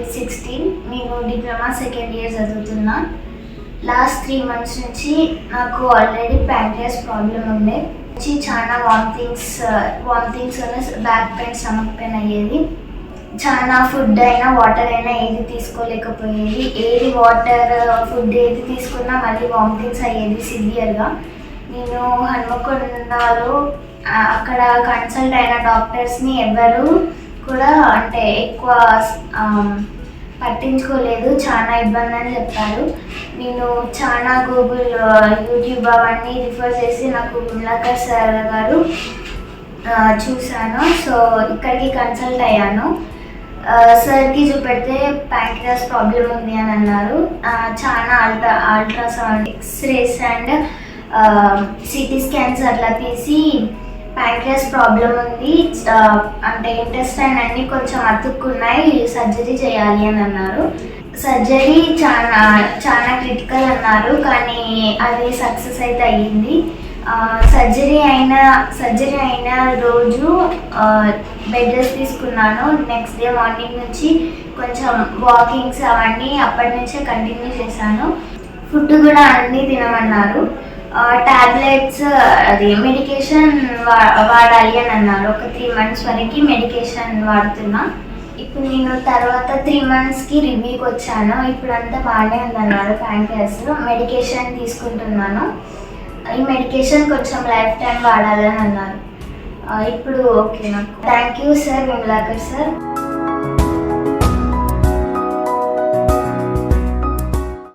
Age 16. నేను diploma second year చదువుతున్నా. Last 3 months నుంచి నాకు ఆల్రెడీ ప్యాంక్రియాస్ ప్రాబ్లం ఉండే. చాలా vomitings back pain, stomach pain అయ్యేది. చాలా ఫుడ్ అయినా వాటర్ అయినా ఏది తీసుకోలేకపోయేది. వాటర్ ఫుడ్ ఏది తీసుకున్నా మళ్ళీ వామిటింగ్స్ అయ్యేది సివియర్గా. నేను హన్మకొండలో అక్కడ కన్సల్ట్ అయిన డాక్టర్స్ని ఎవరు కూడా అంటే ఎక్కువ పట్టించుకోలేదు, చాలా ఇబ్బంది అని చెప్పారు. నేను చాలా గూగుల్, యూట్యూబ్ అవన్నీ రిఫర్ చేసి నాకు విమలాకర్ సార్ గారు చూశాను. సో ఇక్కడికి కన్సల్ట్ అయ్యాను. సార్కి చూపెడితే ప్యాంక్రియాస్ ప్రాబ్లం ఉంది అని అన్నారు. చాలా ultrasound, x rays and CT scans అట్లా తీసి ప్యాంక్రియాస్ ప్రాబ్లం ఉంది, అంటే ఇంటెస్టైన్ అన్నీ కొంచెం అతుక్కున్నాయి, సర్జరీ చేయాలి అని అన్నారు. సర్జరీ చాలా క్రిటికల్ అన్నారు, కానీ అది సక్సెస్ అయితే అయ్యింది. సర్జరీ అయిన రోజు బెడ్ రెస్ట్ తీసుకున్నాను. నెక్స్ట్ డే మార్నింగ్ నుంచి కొంచెం వాకింగ్స్ అవన్నీ అప్పటి నుంచే కంటిన్యూ చేశాను. ఫుడ్ కూడా అన్నీ తినమన్నారు. టాబ్లెట్స్, అది మెడికేషన్ వాడాలి అని అన్నారు. ఒక 3 months వరకు మెడికేషన్ వాడుతున్నా. ఇప్పుడు నేను తర్వాత 3 monthsకి రివ్యూకి వచ్చాను. ఇప్పుడు అంతా బాగానే ఉందన్నారు. ప్యాంక్రియాస్ మెడికేషన్ తీసుకుంటున్నాను. ఈ మెడికేషన్ కొంచెం లైఫ్ టైం వాడాలని అన్నారు. ఇప్పుడు ఓకే నాకు. Thank you sir, Vimalakar sir.